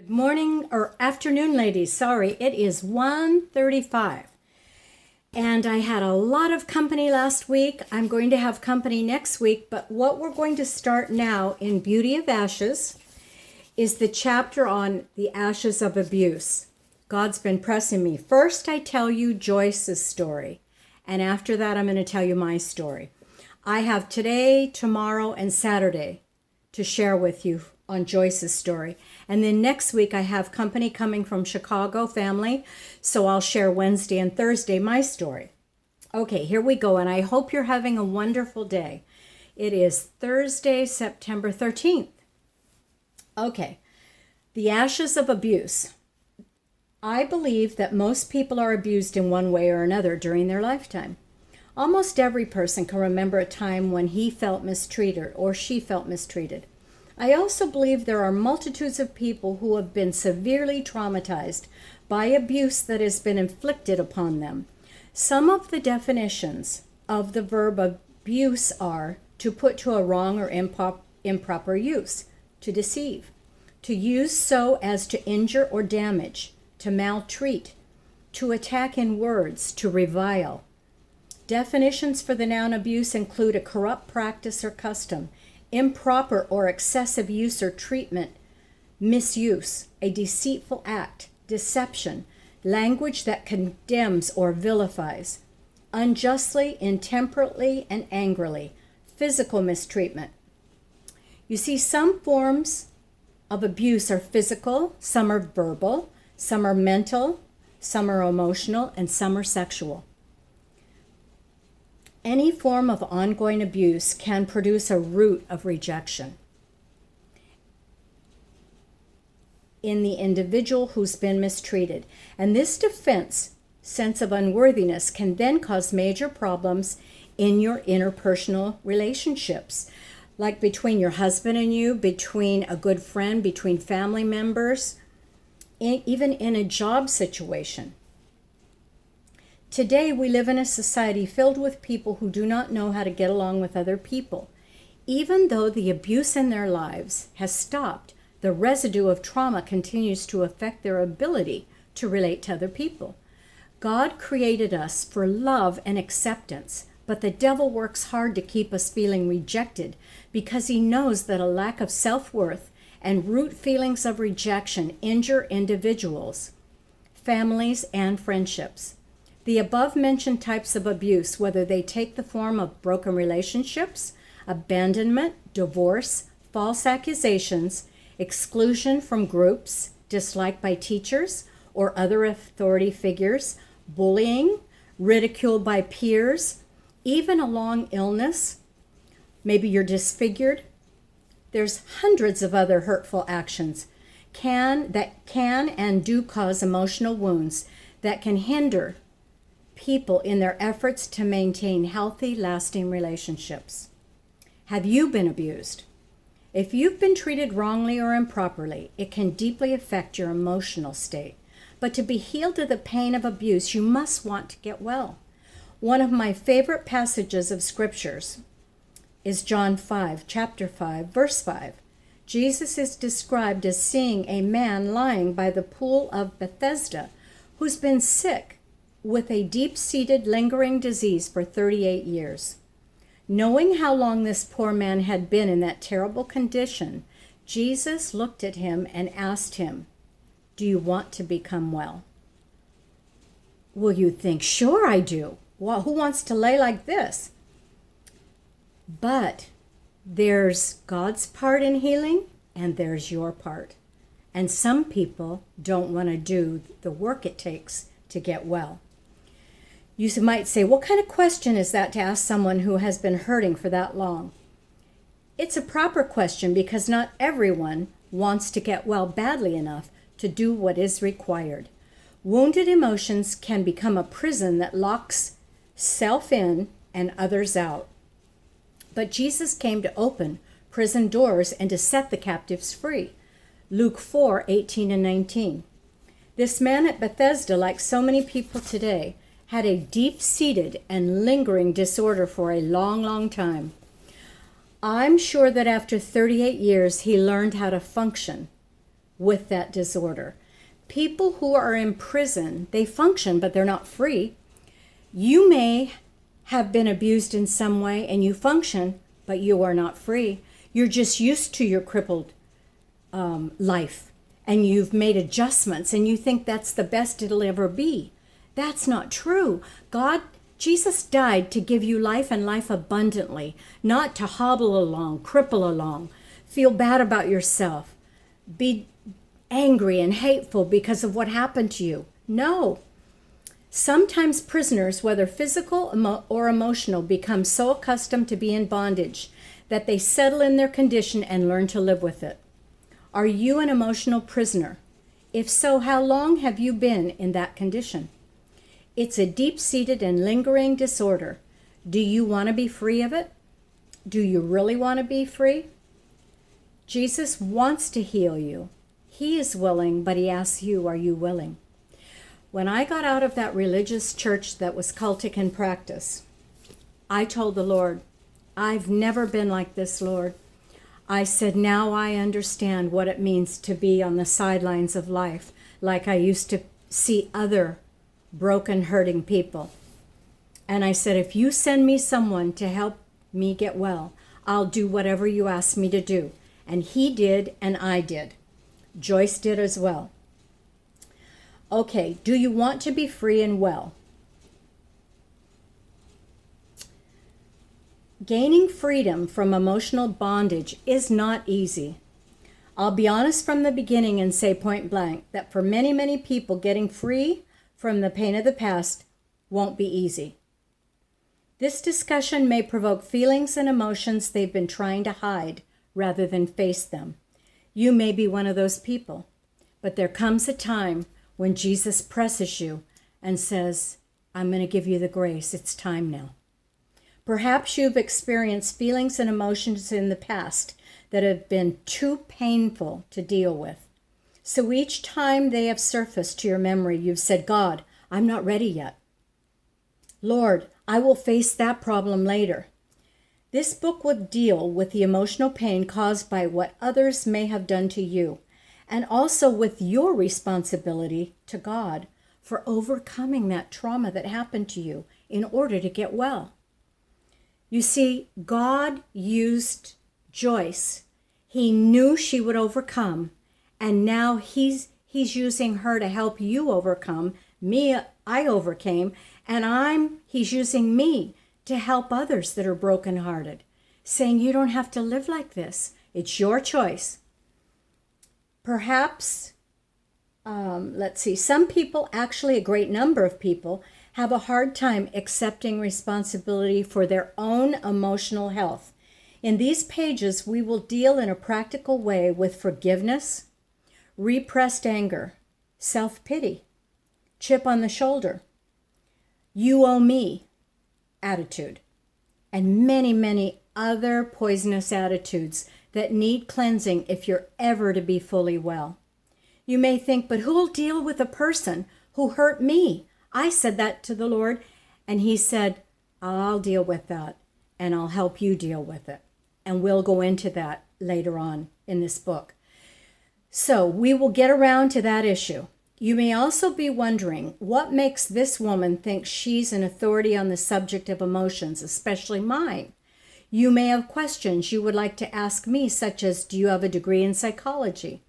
Good morning or afternoon, ladies. Sorry, it is 1:35. And I had a lot of company last week. I'm going to have company next week, but what we're going to start now in Beauty of Ashes is the chapter on the ashes of abuse. God's been pressing me. First, I tell you Joyce's story, and after that, I'm going to tell you my story. I have today, tomorrow, and Saturday to share with you on Joyce's story. And then next week I have company coming from Chicago, family, so I'll share Wednesday and Thursday my story. Okay, here we go, and I hope you're having a wonderful day. It is Thursday, September 13th. Okay, the ashes of abuse. I believe that most people are abused in one way or another during their lifetime. Almost every person can remember a time when he felt mistreated or she felt mistreated. I also believe there are multitudes of people who have been severely traumatized by abuse that has been inflicted upon them. Some of the definitions of the verb abuse are to put to a wrong or improper use, to deceive, to use so as to injure or damage, to maltreat, to attack in words, to revile. Definitions for the noun abuse include a corrupt practice or custom, improper or excessive use or treatment, misuse, a deceitful act, deception, language that condemns or vilifies, unjustly, intemperately, and angrily, physical mistreatment. You see, some forms of abuse are physical, some are verbal, some are mental, some are emotional, and some are sexual. Any form of ongoing abuse can produce a root of rejection in the individual who's been mistreated. And this sense of unworthiness can then cause major problems in your interpersonal relationships, like between your husband and you, between a good friend, between family members, even in a job situation. Today, we live in a society filled with people who do not know how to get along with other people. Even though the abuse in their lives has stopped, the residue of trauma continues to affect their ability to relate to other people. God created us for love and acceptance, but the devil works hard to keep us feeling rejected because he knows that a lack of self-worth and root feelings of rejection injure individuals, families, and friendships. The above-mentioned types of abuse, whether they take the form of broken relationships, abandonment, divorce, false accusations, exclusion from groups, dislike by teachers or other authority figures, bullying, ridicule by peers, even a long illness, maybe you're disfigured. There's hundreds of other hurtful actions that can and do cause emotional wounds that can hinder people in their efforts to maintain healthy, lasting relationships. Have you been abused? If you've been treated wrongly or improperly, it can deeply affect your emotional state. But to be healed of the pain of abuse, you must want to get well. One of my favorite passages of scriptures is John 5, chapter 5, verse 5. Jesus is described as seeing a man lying by the pool of Bethesda who's been sick with a deep-seated lingering disease for 38 years. Knowing how long this poor man had been in that terrible condition, Jesus looked at him and asked him, "Do you want to become well?" Well, you think, sure I do. Well, who wants to lay like this? But there's God's part in healing, and there's your part. And some people don't want to do the work it takes to get well. You might say, what kind of question is that to ask someone who has been hurting for that long? It's a proper question because not everyone wants to get well badly enough to do what is required. Wounded emotions can become a prison that locks self in and others out. But Jesus came to open prison doors and to set the captives free. Luke 4, 18 and 19. This man at Bethesda, like so many people today, had a deep-seated and lingering disorder for a long, long time. I'm sure that after 38 years, he learned how to function with that disorder. People who are in prison, they function, but they're not free. You may have been abused in some way and you function, but you are not free. You're just used to your crippled life, and you've made adjustments and you think that's the best it'll ever be. That's not true. Jesus died to give you life and life abundantly, not to hobble along, cripple along, feel bad about yourself, be angry and hateful because of what happened to you. No. Sometimes prisoners, whether physical or emotional, become so accustomed to be in bondage that they settle in their condition and learn to live with it. Are you an emotional prisoner? If so, how long have you been in that condition? It's a deep-seated and lingering disorder. Do you want to be free of it? Do you really want to be free? Jesus wants to heal you. He is willing, but he asks you, are you willing? When I got out of that religious church that was cultic in practice, I told the Lord, I've never been like this, Lord. I said, now I understand what it means to be on the sidelines of life, like I used to see other broken, hurting people. And I said, if you send me someone to help me get well, I'll do whatever you ask me to do. And he did, and I did. Joyce did as well. Okay, do you want to be free and well? Gaining freedom from emotional bondage is not easy. I'll be honest from the beginning and say point blank that for many, many people, getting free from the pain of the past won't be easy. This discussion may provoke feelings and emotions they've been trying to hide rather than face them. You may be one of those people, but there comes a time when Jesus presses you and says, I'm going to give you the grace. It's time now. Perhaps you've experienced feelings and emotions in the past that have been too painful to deal with. So each time they have surfaced to your memory, you've said, God, I'm not ready yet. Lord, I will face that problem later. This book will deal with the emotional pain caused by what others may have done to you, and also with your responsibility to God for overcoming that trauma that happened to you in order to get well. You see, God used Joyce. He knew she would overcome, and now he's using her to help you overcome. Me, I overcame, and he's using me to help others that are brokenhearted, saying you don't have to live like this. It's your choice. Perhaps, some people, actually a great number of people, have a hard time accepting responsibility for their own emotional health. In these pages, we will deal in a practical way with forgiveness, repressed anger, self-pity, chip on the shoulder, you owe me attitude, and many, many other poisonous attitudes that need cleansing if you're ever to be fully well. You may think, but who'll deal with a person who hurt me? I said that to the Lord, and he said, I'll deal with that, and I'll help you deal with it. And we'll go into that later on in this book. So we will get around to that issue. You may also be wondering what makes this woman think she's an authority on the subject of emotions, especially mine. You may have questions you would like to ask me, such as, do you have a degree in psychology?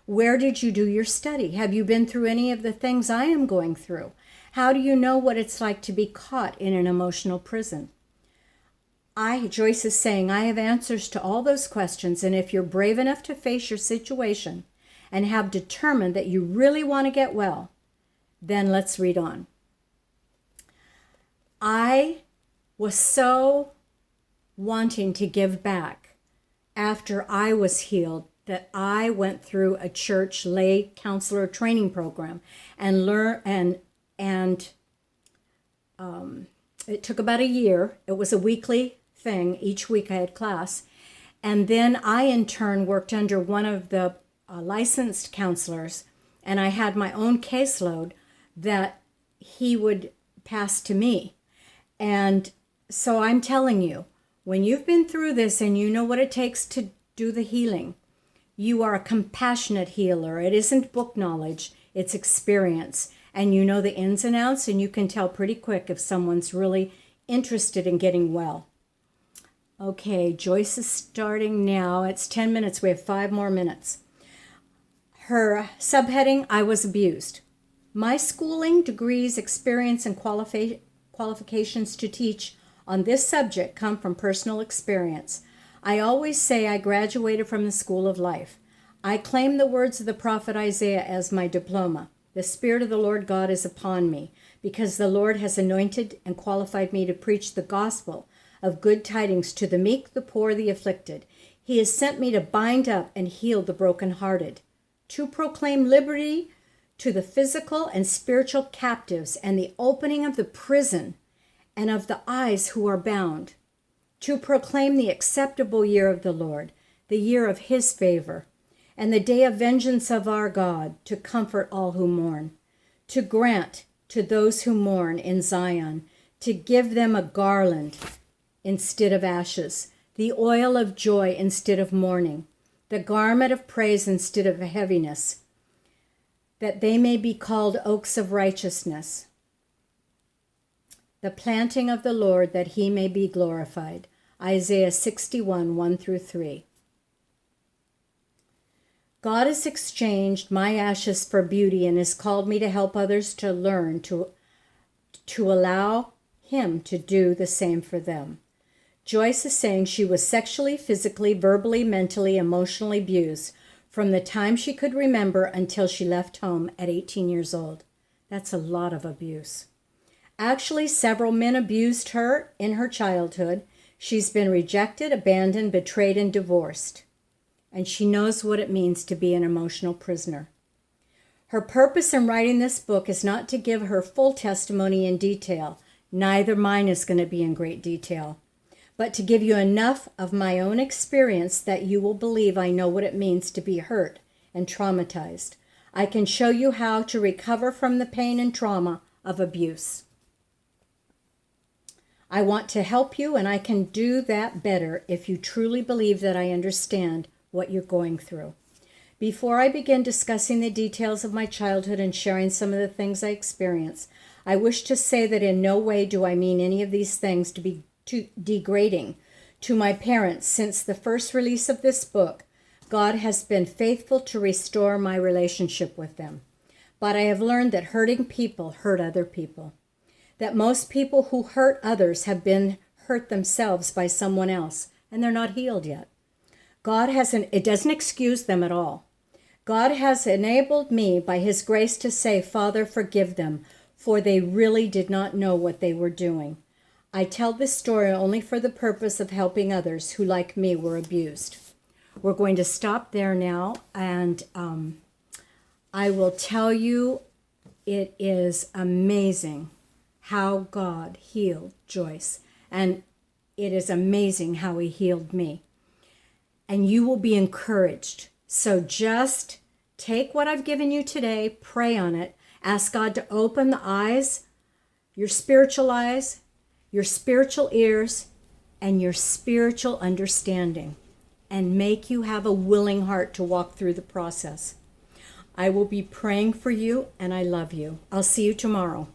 Where did you do your study? Have you been through any of the things I am going through? How do you know what it's like to be caught in an emotional prison? Joyce is saying, I have answers to all those questions, and if you're brave enough to face your situation and have determined that you really want to get well, then let's read on. I was so wanting to give back after I was healed that I went through a church lay counselor training program and it took about a year. It was a weekly thing. Each week I had class. And then I, in turn, worked under one of the licensed counselors, and I had my own caseload that he would pass to me. And so I'm telling you, when you've been through this and you know what it takes to do the healing, You are a compassionate healer. It isn't book knowledge, it's experience. And you know the ins and outs, and you can tell pretty quick if someone's really interested in getting well. Okay, Joyce is starting now. It's 10 minutes. We have 5 more minutes. Her subheading, I was abused. My schooling, degrees, experience, and qualifications to teach on this subject come from personal experience. I always say I graduated from the school of life. I claim the words of the prophet Isaiah as my diploma. The Spirit of the Lord God is upon me, because the Lord has anointed and qualified me to preach the gospel of good tidings to the meek, the poor, the afflicted. He has sent me to bind up and heal the brokenhearted, to proclaim liberty to the physical and spiritual captives, and the opening of the prison and of the eyes who are bound, to proclaim the acceptable year of the Lord, the year of his favor, and the day of vengeance of our God, to comfort all who mourn, to grant to those who mourn in Zion, to give them a garland instead of ashes, the oil of joy instead of mourning, the garment of praise instead of heaviness, that they may be called oaks of righteousness, the planting of the Lord, that he may be glorified. Isaiah 61, 1-3. God has exchanged my ashes for beauty and has called me to help others to learn to allow him to do the same for them. Joyce is saying she was sexually, physically, verbally, mentally, emotionally abused from the time she could remember until she left home at 18 years old. That's a lot of abuse. Actually, several men abused her in her childhood. She's been rejected, abandoned, betrayed, and divorced. And she knows what it means to be an emotional prisoner. Her purpose in writing this book is not to give her full testimony in detail. Neither mine is going to be in great detail. But to give you enough of my own experience that you will believe I know what it means to be hurt and traumatized. I can show you how to recover from the pain and trauma of abuse. I want to help you, and I can do that better if you truly believe that I understand what you're going through. Before I begin discussing the details of my childhood and sharing some of the things I experienced, I wish to say that in no way do I mean any of these things to be too degrading to my parents. Since the first release of this book, God has been faithful to restore my relationship with them. But I have learned that hurting people hurt other people. That most people who hurt others have been hurt themselves by someone else, and they're not healed yet. It doesn't excuse them at all. God has enabled me by his grace to say, Father, forgive them, for they really did not know what they were doing. I tell this story only for the purpose of helping others who, like me, were abused. We're going to stop there now, and I will tell you it is amazing how God healed Joyce, and it is amazing how he healed me. And you will be encouraged. So just take what I've given you today, pray on it, ask God to open the eyes, your spiritual ears, and your spiritual understanding, and make you have a willing heart to walk through the process. I will be praying for you, and I love you. I'll see you tomorrow.